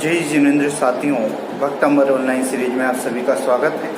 जय जिनेंद्र साथियों, भक्तंबर online series में आप सभी का स्वागत है।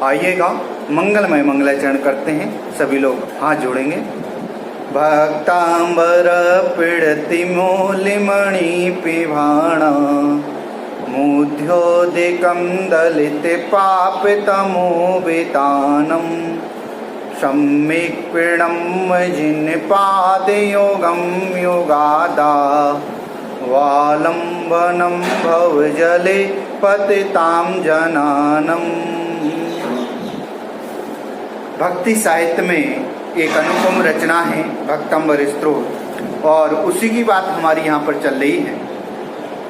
आइएगा मंगलमय मंगलाचरण करते हैं, सभी लोग हाथ जोड़ेंगे। भक्तांबर पीड़ति मूलिमणि पिभाणा मुध्योदिकं दलित पापितमोवितानं सम्यक् पीडं जिन्पादयोगं योगादा वालंबनं भवजले पतितां जनानम। भक्ति साहित्य में एक अनुपम रचना है भक्तंबर स्तोत्र, और उसी की बात हमारी यहाँ पर चल रही है।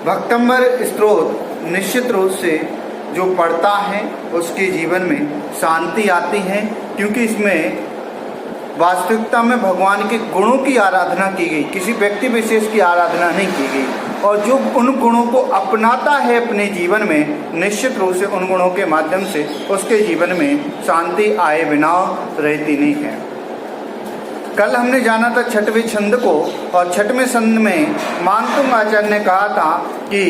भक्तंबर स्तोत्र निश्चित रूप से जो पढ़ता है उसके जीवन में शांति आती है, क्योंकि इसमें वास्तविकता में भगवान के गुणों की आराधना की गई, किसी व्यक्ति विशेष की आराधना नहीं की गई। और जो उन गुणों को अपनाता है अपने जीवन में, निश्चित रूप से उन गुणों के माध्यम से उसके जीवन में शांति आए बिना रहती नहीं है। कल हमने जाना था छठवें छंद को, और छठवें छंद में मानतुंग आचार्य ने कहा था कि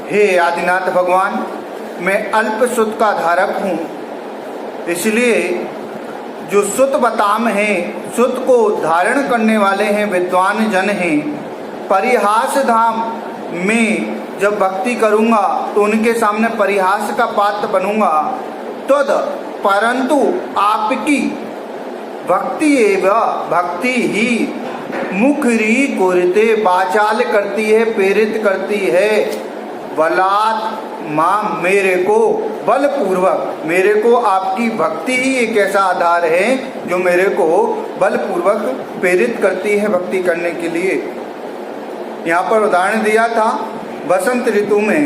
हे आदिनाथ भगवान, मैं अल्प सुत का धारक हूँ, इसलिए जो सुत बताम हैं, सुत को धारण करने वाले हैं, विद्वान जन हैं, परिहास धाम में जब भक्ति करूँगा तो उनके सामने परिहास का पात्र बनूंगा। तद परंतु आपकी भक्ति एवं भक्ति ही मुखरी कुरते वाचाल करती है, प्रेरित करती है। बलात् मां, मेरे को बलपूर्वक, मेरे को आपकी भक्ति ही एक ऐसा आधार है जो मेरे को बलपूर्वक प्रेरित करती है भक्ति करने के लिए। यहाँ पर उदाहरण दिया था, बसंत ऋतु में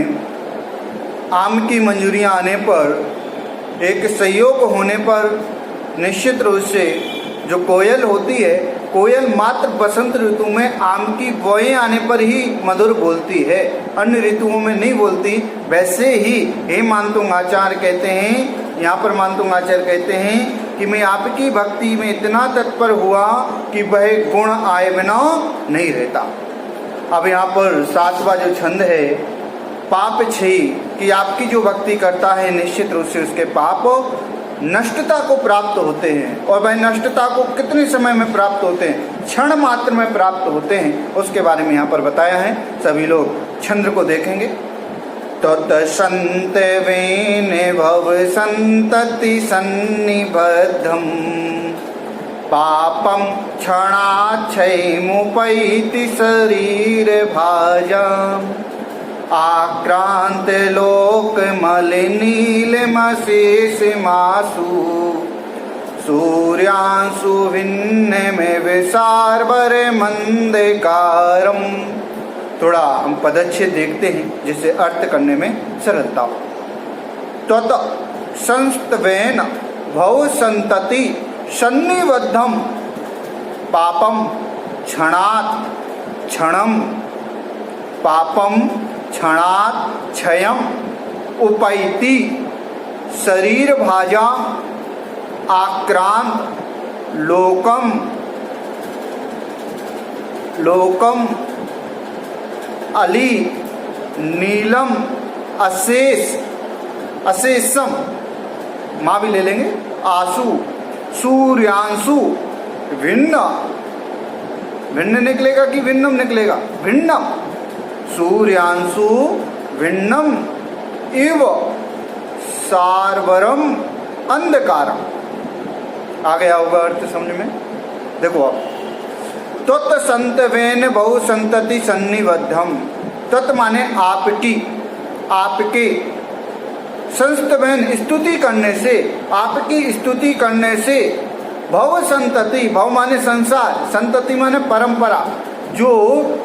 आम की मंजूरियाँ आने पर, एक संयोग होने पर निश्चित रूप से जो कोयल होती है, कोयल मात्र बसंत ऋतु में आम की बौएं आने पर ही मधुर बोलती है, अन्य ऋतुओं में नहीं बोलती। वैसे ही हे मानतुंग आचार्य कहते हैं, यहाँ पर मानतुंग आचार्य कहते हैं कि मैं आपकी भक्ति में इतना तत्पर हुआ कि वह गुण आए बिना नहीं रहता। अब यहाँ पर 7वां जो छंद है, पाप छे, कि आपकी जो भक्ति करता है निश्चित रूप से उसके पाप नष्टता को प्राप्त होते हैं। और वह नष्टता को कितने समय में प्राप्त होते हैं? क्षण मात्र में प्राप्त होते हैं। उसके बारे में यहाँ पर बताया है, सभी लोग छंद को देखेंगे। तत्संत वेन भव संतति सन्निबद्धम पापम क्षणाक्षयमुपैति शरीर भाजाम आक्रांत लोक मलिनीलमशेष मासु सूर्यांशु भिन्न में विसारवर मंदकारम। थोड़ा हम पदच्छेद देखते हैं जिससे अर्थ करने में सरलता हो। त्वत् संस्तवेन भव संतति सन्निबद्धम पापम क्षणात् क्षणम पापम क्षणात् क्षयम उपैति शरीर भाजा आक्रांत लोकम अली नीलम अशेषम, माँ भी ले लेंगे, आसु सूर्यांशु भिन्न, भिन्न निकलेगा कि भिन्नम निकलेगा? भिन्नम, सूर्यांशु भिन्नम इव सारवरम अंधकारम। आ गया होगा अर्थ समझ में? देखो अब, तत् संतवेन बहु संतति सन्निबद्धम, तत् माने आपकी, आपके, संस्तवेन स्तुति करने से, आपकी स्तुति करने से, भव संतति, भव माने संसार, संतति माने परंपरा, जो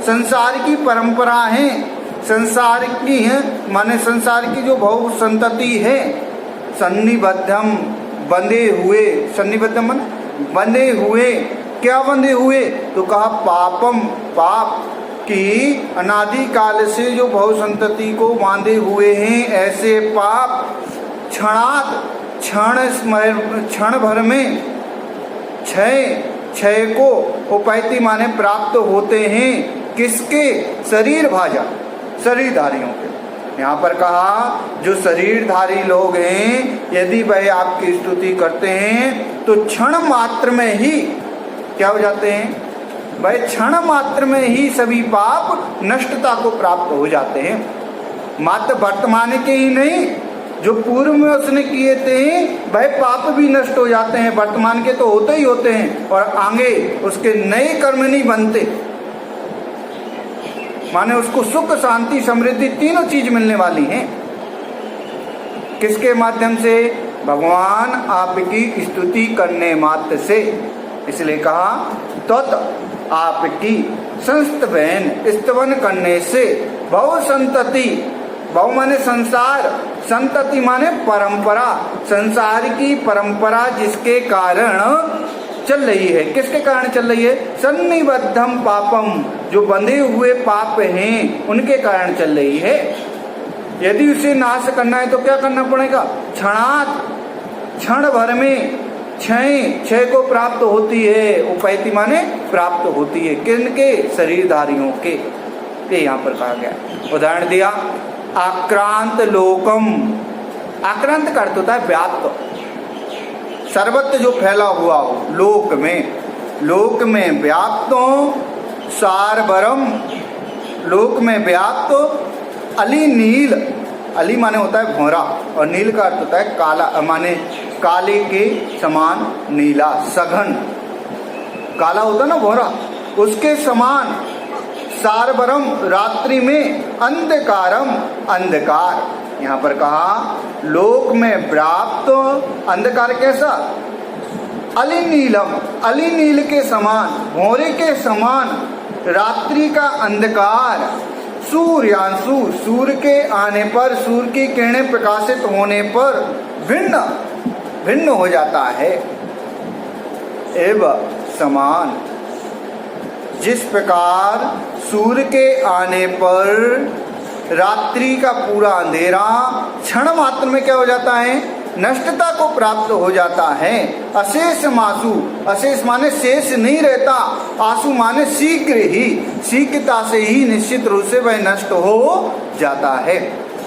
संसार की परंपरा है, संसार की है माने संसार की जो भव संतति है, सन्निबद्धम बंधे हुए, सन्निबद्धम माने बंधे हुए। क्या बंधे हुए? तो कहा पापम, पाप की अनादि काल से जो भव संतति को बांधे हुए हैं, ऐसे पाप क्षणात, क्षण भर में क्षय को उपैति माने प्राप्त होते हैं। किसके? शरीर भाजा, शरीरधारियों के। यहाँ पर कहा जो शरीरधारी लोग हैं यदि वह आपकी स्तुति करते हैं तो क्षण मात्र में ही क्या हो जाते हैं, वह क्षण मात्र में ही सभी पाप नष्टता को प्राप्त हो जाते हैं। मात्र वर्तमान के ही नहीं, जो पूर्व में उसने किए थे वह पाप भी नष्ट हो जाते हैं। वर्तमान के तो होते ही होते हैं और आगे उसके नए कर्म नहीं बनते, माने उसको सुख शांति समृद्धि तीनों चीज मिलने वाली हैं। किसके माध्यम से? भगवान आपकी स्तुति करने मात्र से। इसलिए कहा तत् आपकी संस्तवैन स्तवन करने से बहु संतति, बहु माने संसार, संतति माने परंपरा, संसार की परंपरा जिसके कारण चल रही है। किसके कारण चल रही है? सन्निबद्धम पापम, जो बंधे हुए पाप हैं उनके कारण चल रही है। यदि उसे नाश करना है तो क्या करना पड़ेगा? क्षण भर में क्षय को प्राप्त होती है। उपैति माने प्राप्त होती है। किनके? शरीरधारियों के। ये यहाँ पर कहा गया। उदाहरण दिया आक्रांत लोकम। आक्रांत का अर्थ होता है व्याप्त, सर्वत्र जो फैला हुआ हो। लोक में व्याप्त सारबरम, लोक में व्याप्त अली नील। अली माने होता है भौरा और नील का अर्थ होता है काला, माने काले के समान नीला, सघन। काला होता ना भौरा, उसके समान। सारबरम रात्रि में अंधकारम, अंधकार। यहाँ पर कहा लोक में व्याप्त अंधकार कैसा? अली नीलम, अली नील के समान, भौरे के समान। रात्रि का अंधकार, सूर्यांशु, सूर्य के आने पर, सूर्य की किरणें प्रकाशित होने पर भिन्न हो जाता है। एवं समान, जिस प्रकार सूर्य के आने पर रात्रि का पूरा अंधेरा क्षण मात्र में क्या हो जाता है? नष्टता को प्राप्त हो जाता है। अशेष मासु, अशेष माने शेष नहीं रहता, आसु माने शीघ्र ही, शीघ्रता से ही निश्चित रूप से वह नष्ट हो जाता है।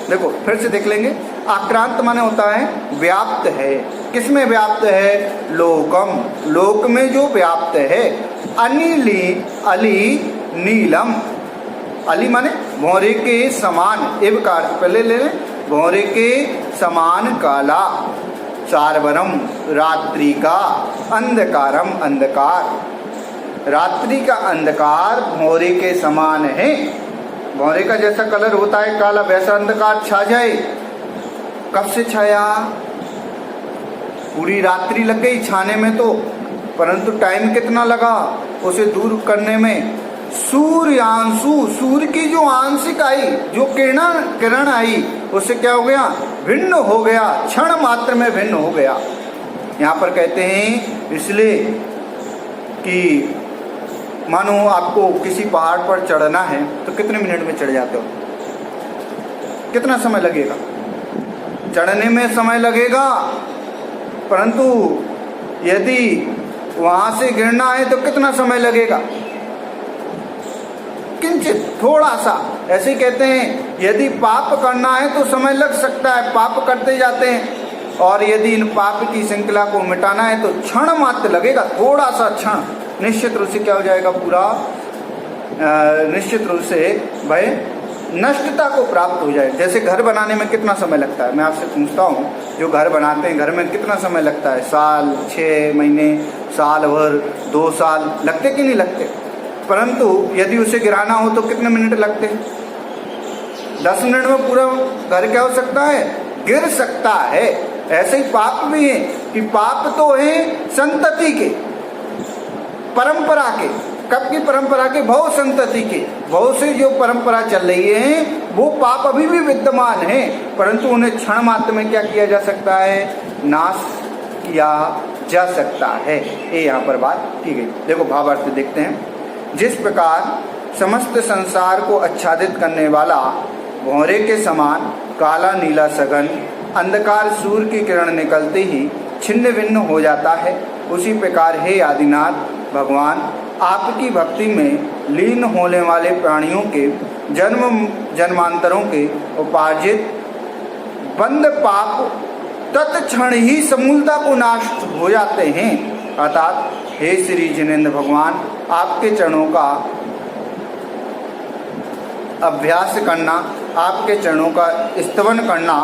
देखो फिर से देख लेंगे। आक्रांत माने होता है व्याप्त है। किसमें व्याप्त है? लोकम, लोक में जो व्याप्त है। अली नीलम, अली माने भौरे के समान। एव का अर्थ पहले ले लें, भौरे के समान काला। सारवरम रात्रि का, अंधकारम अंधकार। रात्रि का अंधकार भौरे के समान है। भौरे का जैसा कलर होता है काला, वैसा अंधकार छा जाए। कब से छाया? पूरी रात्रि लग गई छाने में तो, परंतु टाइम कितना लगा उसे दूर करने में? सूर्यांशु, सूर्य की जो आंशिक आई, जो किरण आई, उससे क्या हो गया? भिन्न हो गया, क्षण मात्र में भिन्न हो गया। यहाँ पर कहते हैं इसलिए कि मानो आपको किसी पहाड़ पर चढ़ना है तो कितने मिनट में चढ़ जाते हो? कितना समय लगेगा? चढ़ने में समय लगेगा, परंतु यदि वहां से गिरना है तो कितना समय लगेगा? किंचित, थोड़ा सा। ऐसे ही कहते हैं यदि पाप करना है तो समय लग सकता है, पाप करते जाते हैं, और यदि इन पाप की श्रृंखला को मिटाना है तो क्षण मात्र लगेगा, थोड़ा सा क्षण। निश्चित रूप से क्या हो जाएगा? पूरा निश्चित रूप से भाई नष्टता को प्राप्त हो जाए। जैसे घर बनाने में कितना समय लगता है? मैं आपसे पूछता हूँ, जो घर बनाते हैं घर में कितना समय लगता है? साल, 6 महीने, साल भर, 2 साल लगते कि नहीं लगते? परंतु यदि उसे गिराना हो तो कितने मिनट लगते हैं? 10 मिनट में पूरा घर क्या हो सकता है? गिर सकता है। ऐसे ही पाप भी है कि पाप तो है संतति के, परंपरा के। कब की परंपरा के? भव संतति के। भव से जो परंपरा चल रही है वो पाप अभी भी विद्यमान है, परंतु उन्हें क्षण मात्र में क्या किया जा सकता है? नाश किया जा सकता है। ये यहाँ पर बात की गई। देखो भावार्थ देखते हैं। जिस प्रकार समस्त संसार को आच्छादित करने वाला भौरे के समान काला नीला सघन अंधकार सूर्य की किरण निकलते ही छिन्न भिन्न हो जाता है, उसी प्रकार हे आदिनाथ भगवान आपकी भक्ति में लीन होने वाले प्राणियों के जन्म जन्मांतरों के उपार्जित बंद पाप तत्क्षण ही समूलता को नाश हो जाते हैं। अर्थात हे श्री जिनेंद्र भगवान, आपके चरणों का अभ्यास करना, आपके चरणों का स्तवन करना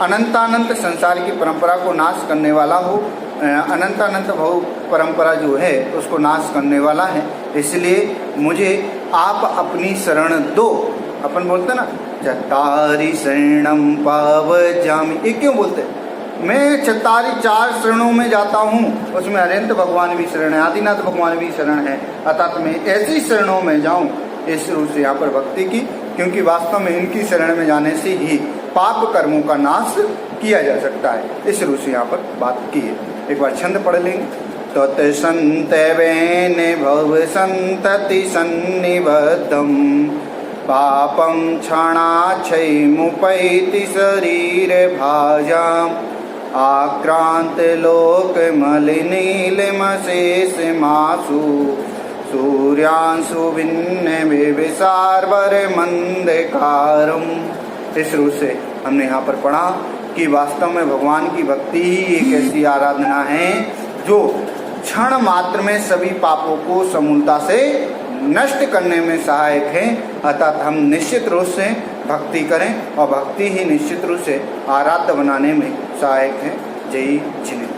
अनंतानंत संसार की परंपरा को नाश करने वाला हो, अनंतानंत भव परंपरा जो है उसको नाश करने वाला है। इसलिए मुझे आप अपनी शरण दो। अपन बोलते ना, चतारी शरणम पावजामि, ये क्यों बोलते? मैं चतारी 4 शरणों में जाता हूँ, उसमें अनंत भगवान भी शरण है, आदिनाथ भगवान भी शरण है। अर्थात मैं ऐसी शरणों में जाऊँ, इस रूप से यहाँ पर भक्ति की, क्योंकि वास्तव में इनकी शरण में जाने से ही पाप कर्मों का नाश किया जा सकता है। इस रूप से यहाँ पर बात की है। एक बार छंद पढ़ लेंगे। तत्संतवेन भव संतति सन्निबद्धम पापं क्षणाक्षयमुपैति शरीर भाजाम आक्रांत लोक मलिनीलमशेषमासु सूर्यांशु भिन्न विसारवर मंदकारम। इस रूप से हमने यहाँ पर पढ़ा कि वास्तव में भगवान की भक्ति ही एक ऐसी आराधना है जो क्षण मात्र में सभी पापों को समूलता से नष्ट करने में सहायक है। अर्थात हम निश्चित रूप से भक्ति करें और भक्ति ही निश्चित रूप से आराध्य बनाने में सहायक है। जय जिनेंद्र।